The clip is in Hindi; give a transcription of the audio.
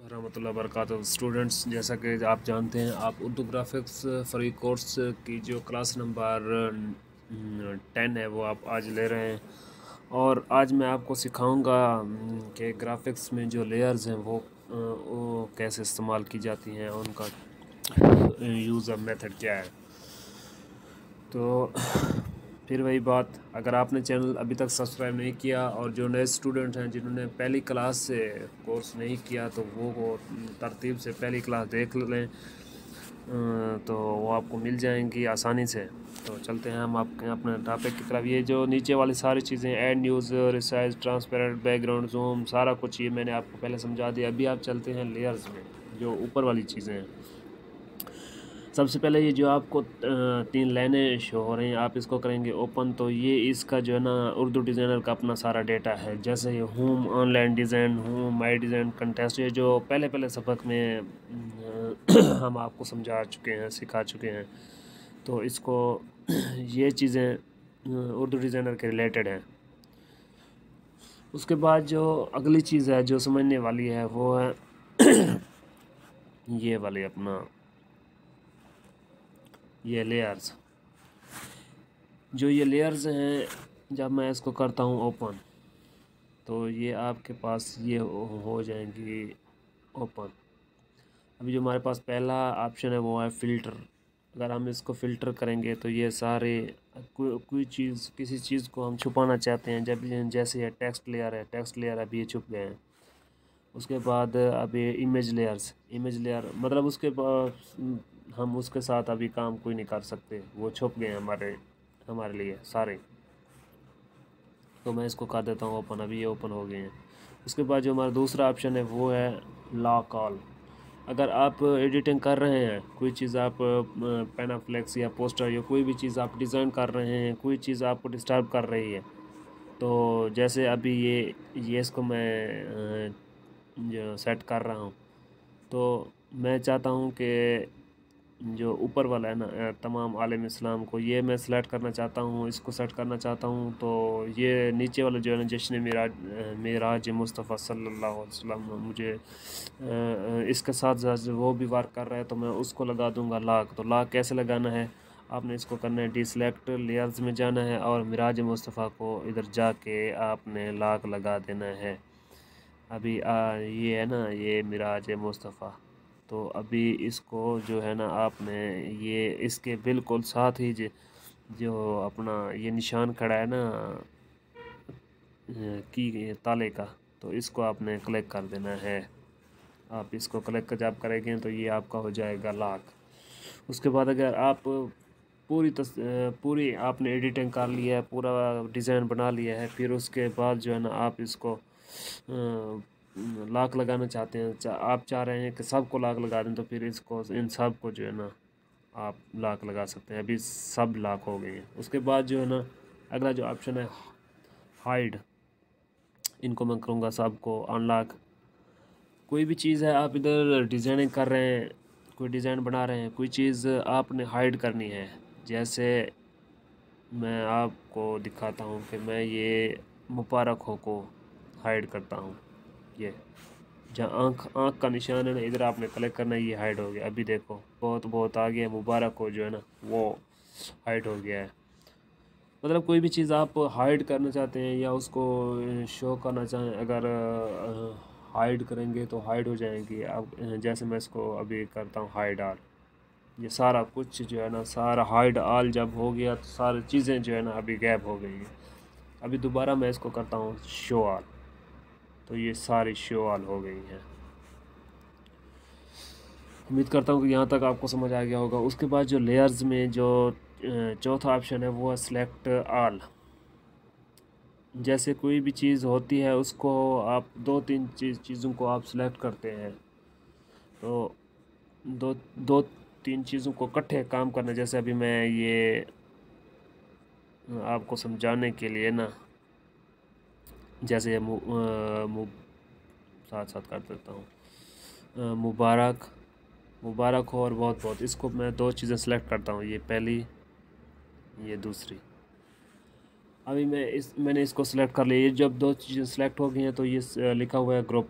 रहमतुल्लाह वबरकातुहू। स्टूडेंट्स, जैसा कि आप जानते हैं, आप उर्दू ग्राफिक्स फ्री कोर्स की जो क्लास नंबर 10 है वो आप आज ले रहे हैं। और आज मैं आपको सिखाऊंगा कि ग्राफिक्स में जो लेयर्स हैं वो कैसे इस्तेमाल की जाती हैं, उनका यूज़ मेथड क्या है। तो फिर वही बात, अगर आपने चैनल अभी तक सब्सक्राइब नहीं किया और जो नए स्टूडेंट हैं जिन्होंने पहली क्लास से कोर्स नहीं किया तो वो तरतीब से पहली क्लास देख लें, तो वो आपको मिल जाएंगी आसानी से। तो चलते हैं हम आपके अपने टॉपिक की तरफ। ये जो नीचे वाली सारी चीज़ें, add news, resize, transparent, background, zoom, सारा कुछ ये मैंने आपको पहले समझा दिया। अभी आप चलते हैं लेयर्स में, जो ऊपर वाली चीज़ें हैं। सबसे पहले ये जो आपको 3 लाइनें शो हो रही हैं, आप इसको करेंगे ओपन, तो ये इसका जो है ना उर्दू डिज़ाइनर का अपना सारा डेटा है। जैसे ये होम, ऑनलाइन डिज़ाइन, होम, माई डिज़ाइन, कंटेस्ट, ये जो पहले सबक में हम आपको समझा चुके हैं, सिखा चुके हैं। तो इसको ये चीज़ें उर्दू डिज़ाइनर के रिलेटेड हैं। उसके बाद जो अगली चीज़ है जो समझने वाली है वो है ये वाली अपना ये लेयर्स। जो ये लेयर्स हैं, जब मैं इसको करता हूँ ओपन, तो ये आपके पास ये हो जाएंगी ओपन। अभी जो हमारे पास पहला ऑप्शन है वो है फ़िल्टर। अगर हम इसको फ़िल्टर करेंगे तो ये सारे कोई चीज़, किसी चीज़ को हम छुपाना चाहते हैं, जब जैसे ये टेक्स्ट लेयर है, टेक्स्ट लेयर अभी ये छुप गए हैं। उसके बाद अब ये इमेज लेयर, मतलब उसके बाद हम उसके साथ अभी काम कोई नहीं कर सकते, वो छुप गए हैं हमारे लिए सारे। तो मैं इसको कर देता हूँ ओपन, अभी ये ओपन हो गए हैं। उसके बाद जो हमारा दूसरा ऑप्शन है वो है लॉक ऑल। अगर आप एडिटिंग कर रहे हैं, कोई चीज़ आप पैनाफ्लेक्स या पोस्टर या कोई भी चीज़ आप डिज़ाइन कर रहे हैं, कोई चीज़ आपको डिस्टर्ब कर रही है, तो जैसे अभी ये इसको मैं जो सेट कर रहा हूँ, तो मैं चाहता हूँ कि जो ऊपर वाला है ना, तमाम आलम इस्लाम को, ये मैं सेलेक्ट करना चाहता हूँ, इसको सेट करना चाहता हूँ। तो ये नीचे वाला जो है ना, जश्न मेराज मुस्तफ़ा सल्लल्लाहु अलैहि वसल्लम, मुझे इसके साथ साथ वो भी वर्क कर रहा है, तो मैं उसको लगा दूँगा लॉक। तो लॉक कैसे लगाना है, आपने इसको करना है डिसलेक्ट, लेयर्स में जाना है और मिराज मुस्तफ़ा को इधर जाके आपने लॉक लगा देना है। अभी ये है ना, ये मिराज मुस्तफ़ा, तो अभी इसको जो है ना आपने ये इसके बिल्कुल साथ ही जो अपना ये निशान खड़ा है ना की ताले का, तो इसको आपने क्लिक कर देना है। आप इसको क्लिक जब करेंगे तो ये आपका हो जाएगा लॉक। उसके बाद अगर आप पूरी आपने एडिटिंग कर लिया है, पूरा डिज़ाइन बना लिया है, फिर उसके बाद जो है ना आप इसको लॉक लगाना चाहते हैं, आप चाह रहे हैं कि सबको लॉक लगा दें, तो फिर इसको इन सब को जो है ना आप लॉक लगा सकते हैं। अभी सब लॉक हो गए हैं। उसके बाद जो है ना अगला जो ऑप्शन है हाइड, इनको मैं करूँगा सबको अनलॉक। कोई भी चीज़ है, आप इधर डिज़ाइनिंग कर रहे हैं, कोई डिज़ाइन बना रहे हैं, कोई चीज़ आपने हाइड करनी है। जैसे मैं आपको दिखाता हूँ कि मैं ये मुबारक हो को हाइड करता हूँ। ये जहाँ आँख का निशान है ना, इधर आपने क्लिक करना है, ये हाइड हो गया। अभी देखो बहुत आ गया, मुबारक हो जो है ना वो हाइड हो गया है। मतलब कोई भी चीज़ आप हाइड करना चाहते हैं या उसको शो करना चाहें, अगर हाइड करेंगे तो हाइड हो जाएंगी। अब जैसे मैं इसको अभी करता हूँ हाइड आल, ये सारा कुछ जो है ना, सारा हाइड आल जब हो गया तो सारी चीज़ें जो है ना अभी गैप हो गई हैं। अभी दोबारा मैं इसको करता हूँ शो आल, तो ये सारी शो आल हो गई हैं। उम्मीद करता हूँ कि यहाँ तक आपको समझ आ गया होगा। उसके बाद जो लेयर्स में जो चौथा ऑप्शन है वो है सिलेक्ट आल। जैसे कोई भी चीज़ होती है उसको आप दो तीन चीज़ों को आप सिलेक्ट करते हैं, तो दो दो तीन चीज़ों को इकट्ठे काम करना। जैसे अभी मैं ये आपको समझाने के लिए ना, जैसे ये साथ साथ कर देता हूँ, मुबारक हो और बहुत बहुत, इसको मैं दो चीज़ें सेलेक्ट करता हूँ, ये पहली, ये दूसरी। अभी मैंने इसको सेलेक्ट कर लिया। ये जब दो चीज़ें सेलेक्ट हो गई हैं तो ये लिखा हुआ है ग्रुप,